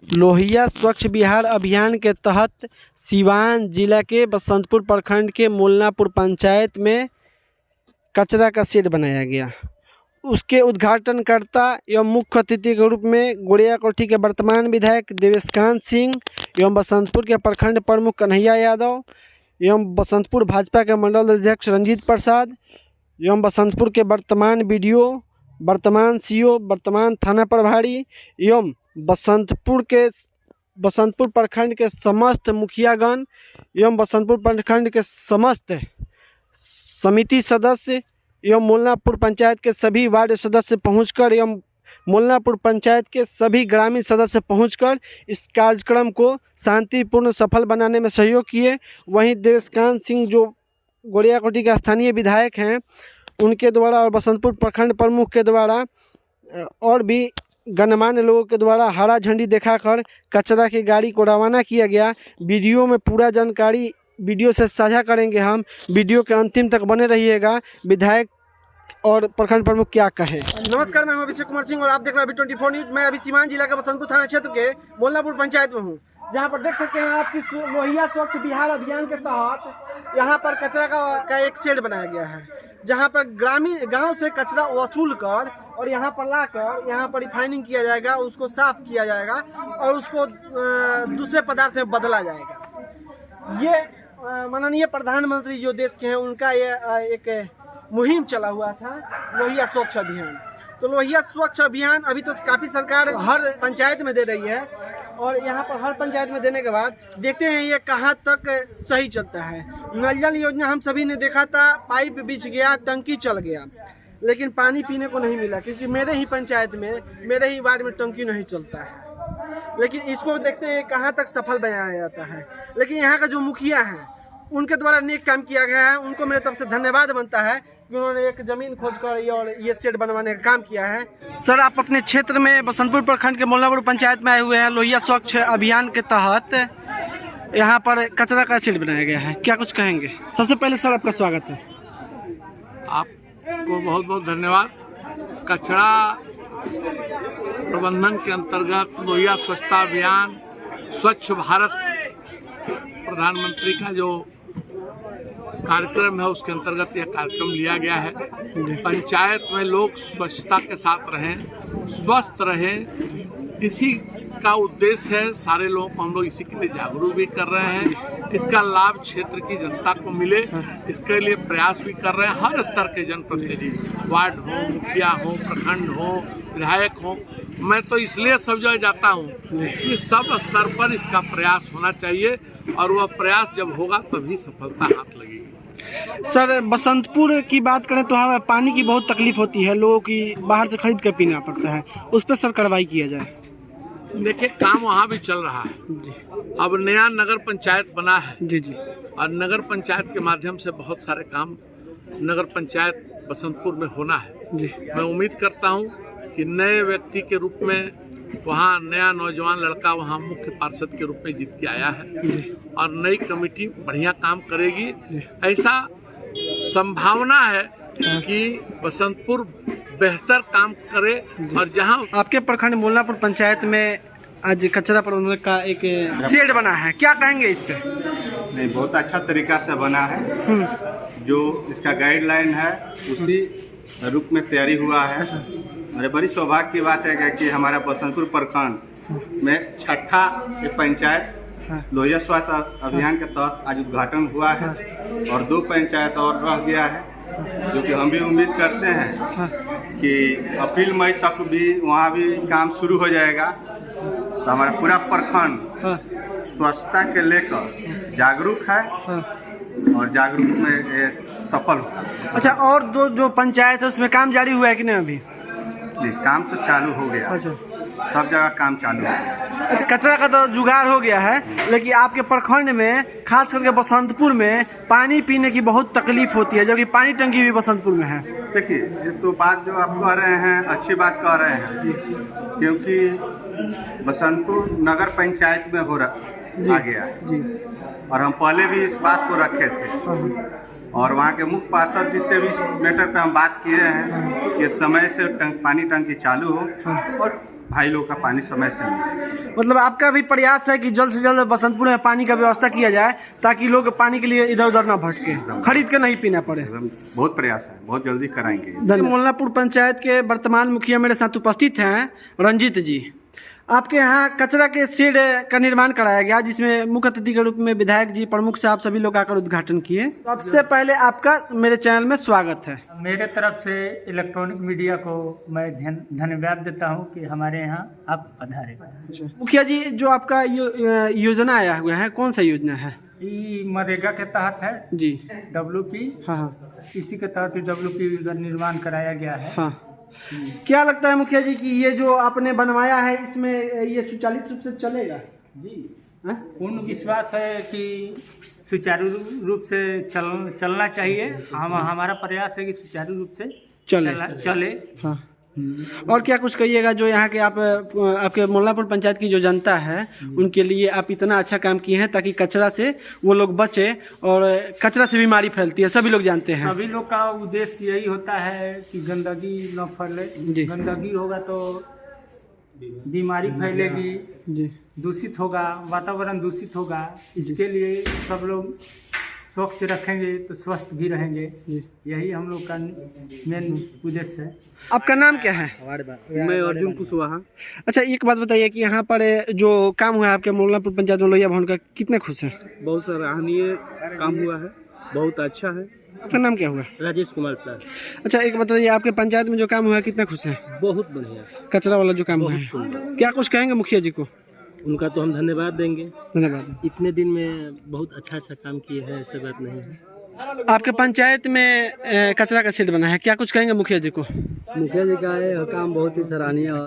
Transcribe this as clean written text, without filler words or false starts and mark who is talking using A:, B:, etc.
A: लोहिया स्वच्छ बिहार अभियान के तहत सिवान जिला के बसंतपुर प्रखंड के मुल्लापुर पंचायत में कचरा का शेड बनाया गया। उसके उद्घाटनकर्ता एवं मुख्य अतिथि के रूप में गोड़ियाकोठी के वर्तमान विधायक देवेशकांत सिंह एवं बसंतपुर के प्रखंड प्रमुख कन्हैया यादव एवं बसंतपुर भाजपा के मंडल अध्यक्ष रंजीत प्रसाद एवं बसंतपुर के वर्तमान BDO, वर्तमान CO, वर्तमान थाना प्रभारी एवं बसंतपुर प्रखंड के समस्त मुखियागण एवं बसंतपुर प्रखंड के समस्त समिति सदस्य एवं मुल्लापुर पंचायत के सभी वार्ड सदस्य पहुंचकर एवं मुल्लापुर पंचायत के सभी ग्रामीण सदस्य पहुंचकर इस कार्यक्रम को शांतिपूर्ण सफल बनाने में सहयोग किए। वहीं देवेशकांत सिंह जो गोड़ियाकोठी के स्थानीय विधायक हैं, उनके द्वारा और बसंतपुर प्रखंड प्रमुख के द्वारा और भी गणमान्य लोगों के द्वारा हरा झंडी दिखाकर कचरा की गाड़ी को रवाना किया गया। वीडियो में पूरा जानकारी वीडियो से साझा करेंगे हम। वीडियो के अंतिम तक बने रहिएगा। विधायक और प्रखंड प्रमुख क्या कहे। नमस्कार, मैं हूं अभिषेक कुमार सिंह और आप देख रहे हैं अभी 24 न्यूज। मैं अभी सीवान जिला के बसंतपुर थाना क्षेत्र के मुल्लापुर पंचायत में हूं, जहां पर देख सकते हैं आपकी लोहिया स्वच्छ बिहार अभियान के तहत यहां पर कचरा का एक शेड बनाया गया है, जहां पर ग्रामीण गांव से कचरा वसूल कर और यहां पर लाकर यहां पर रिफाइनिंग किया जाएगा, उसको साफ किया जाएगा और उसको दूसरे पदार्थ में बदला जाएगा। ये माननीय प्रधानमंत्री जो देश के हैं, उनका ये एक मुहिम चला हुआ था, लोहिया स्वच्छ अभियान। तो लोहिया स्वच्छ अभियान अभी तो काफ़ी सरकार हर पंचायत में दे रही है और यहाँ पर हर पंचायत में देने के बाद देखते हैं ये कहाँ तक सही चलता है। नल जल योजना हम सभी ने देखा था, पाइप बिछ गया, टंकी चल गया, लेकिन पानी पीने को नहीं मिला, क्योंकि मेरे ही पंचायत में, मेरे ही वार्ड में टंकी नहीं चलता है। लेकिन इसको देखते हैं कहाँ तक सफल बनाया जाता है। लेकिन यहाँ का जो मुखिया है, उनके द्वारा नेक काम किया गया है, उनको मेरे तरफ से धन्यवाद बनता है कि उन्होंने एक ज़मीन खोज कर और ये शेड बनवाने का काम किया है। सर, आप अपने क्षेत्र में बसंतपुर प्रखंड के मुल्लापुर पंचायत में आए हुए हैं। लोहिया स्वच्छ अभियान के तहत यहाँ पर कचरा का शेड बनाया गया है, क्या कुछ कहेंगे? सबसे पहले सर आपका स्वागत है।
B: आपको बहुत बहुत धन्यवाद। कचरा प्रबंधन के अंतर्गत लोहिया स्वच्छता अभियान, स्वच्छ भारत प्रधानमंत्री का जो कार्यक्रम है, उसके अंतर्गत यह कार्यक्रम लिया गया है। पंचायत में लोग स्वच्छता के साथ रहें, स्वस्थ रहें, इसी का उद्देश्य है। सारे लोगों को हम लोग इसी के लिए जागरूक भी कर रहे हैं। इसका लाभ क्षेत्र की जनता को मिले, इसके लिए प्रयास भी कर रहे हैं। हर स्तर के जनप्रतिनिधि, वार्ड हो, मुखिया हो, प्रखंड हो, विधायक हो, मैं तो इसलिए सब जगह जाता हूँ कि सब स्तर पर इसका प्रयास होना चाहिए और वह प्रयास जब होगा तभी सफलता हाथ लगेगी।
A: सर, बसंतपुर की बात करें तो हमें पानी की बहुत तकलीफ होती है, लोगों की बाहर से खरीद कर पीना पड़ता है, उस पर सर कार्रवाई किया जाए।
B: देखिए, काम वहाँ भी चल रहा है जी। अब नया नगर पंचायत बना है
A: जी,
B: और नगर पंचायत के माध्यम से बहुत सारे काम नगर पंचायत बसंतपुर में होना है जी। मैं उम्मीद करता हूँ कि नए व्यक्ति के रूप में वहाँ नया नौजवान लड़का वहाँ मुख्य पार्षद के रूप में जीत के आया है और नई कमेटी बढ़िया काम करेगी। ऐसा संभावना है कि बसंतपुर बेहतर काम करे। और जहाँ
A: आपके प्रखंड मुल्लापुर पंचायत में आज कचरा प्रबंधन का एक शेड बना है, क्या कहेंगे इस पे?
C: नहीं, बहुत अच्छा तरीका से बना है। जो इसका गाइडलाइन है उसी रूप में तैयारी हुआ है। अरे बड़ी सौभाग्य की बात है कि हमारा बसंतपुर प्रखंड में छठा पंचायत लोहिया स्वच्छ अभियान के तहत आज उद्घाटन हुआ है और 2 पंचायत और रह गया है, जो कि हम भी उम्मीद करते हैं कि अप्रैल मई तक भी वहाँ भी काम शुरू हो जाएगा। तो हमारा पूरा प्रखंड स्वच्छता के लेकर जागरूक है और जागरूक में सफल होगा।
A: अच्छा, और जो पंचायत है उसमें काम जारी हुआ है कि नहीं? अभी
C: नहीं, काम तो चालू हो गया।
A: अच्छा,
C: सब जगह काम चालू हो गया।
A: अच्छा, कचरा का तो जुगाड़ हो गया है, लेकिन आपके प्रखंड में खास करके बसंतपुर में पानी पीने की बहुत तकलीफ होती है, जबकि पानी टंकी भी बसंतपुर में है।
C: देखिए, ये तो बात जो आप कह रहे हैं अच्छी बात कह रहे हैं, क्योंकि बसंतपुर नगर पंचायत में आ गया है जी। और हम पहले भी इस बात को रखे थे और वहाँ के मुख्य पार्षद जी से भी इस मैटर पे हम बात किए हैं कि समय से पानी टंकी चालू हो और भाई लोग का पानी समय से मिले।
A: मतलब आपका भी प्रयास है कि जल्द से जल्द बसंतपुर में पानी का व्यवस्था किया जाए ताकि लोग पानी के लिए इधर उधर ना भटके, खरीद के नहीं पीना पड़े।
C: एकदम बहुत प्रयास है, बहुत जल्दी कराएंगे।
A: मोलनापुर पंचायत के वर्तमान मुखिया मेरे साथ उपस्थित हैं रंजीत जी। आपके यहाँ कचरा के शेड का निर्माण कराया गया जिसमें मुख्य अतिथि के रूप में विधायक जी, प्रमुख साहब सभी लोग आकर उद्घाटन किए। सबसे पहले आपका मेरे चैनल में स्वागत है।
D: मेरे तरफ से इलेक्ट्रॉनिक मीडिया को मैं धन्यवाद देता हूं कि हमारे यहाँ आप पधारे।
A: मुखिया जी, जो आपका योजना आया हुआ है कौन सा योजना है?
D: ये मनरेगा के तहत है
A: जी।
D: WP,
A: हाँ,
D: इसी के तहत WP का निर्माण कराया गया है।
A: हाँ। क्या लगता है मुखिया जी कि ये जो आपने बनवाया है इसमें ये सुचालित रूप से चलेगा?
D: जी,
A: हाँ?
D: पूर्ण विश्वास है कि सुचारू रूप से चलना चाहिए। हमारा प्रयास है कि सुचारू रूप से चले।
A: हाँ। और क्या कुछ कहिएगा जो यहाँ के आपके मोलनापुर पंचायत की जो जनता है उनके लिए आप इतना अच्छा काम किए हैं ताकि कचरा से वो लोग बचे, और कचरा से बीमारी फैलती है, सभी लोग जानते हैं।
D: सभी लोग का उद्देश्य यही होता है कि गंदगी न फैले। गंदगी होगा तो बीमारी फैलेगी,
A: जी, दूषित
D: होगा, वातावरण दूषित होगा। इसके लिए सब लोग स्वच्छ रखेंगे तो स्वस्थ भी रहेंगे। यही हम लोग का मेन उद्देश्य है।
A: आपका नाम क्या है?
E: मैं अर्जुन कुशवाहा।
A: अच्छा, एक बात बताइए कि यहाँ पर जो काम हुआ है आपके मोलनापुर पंचायत में लोहिया भवन का, कितने खुश हैं?
E: बहुत सराहनीय काम हुआ है, बहुत अच्छा है।
A: आपका नाम क्या हुआ?
E: राजेश कुमार सर।
A: अच्छा, एक बात बताइए, आपके पंचायत में जो काम हुआ है कितना खुश हैं?
E: बहुत बढ़िया,
A: कचरा वाला जो काम हुआ है, क्या कुछ कहेंगे मुखिया जी को?
E: उनका तो हम धन्यवाद देंगे।
A: धन्यवाद।
E: इतने दिन में बहुत अच्छा काम किए हैं, ऐसा बात नहीं है।
A: आपके पंचायत में कचरा का शेड बना है, क्या कुछ कहेंगे मुखिया जी को?
E: मुखिया जी का काम बहुत ही सराहनीय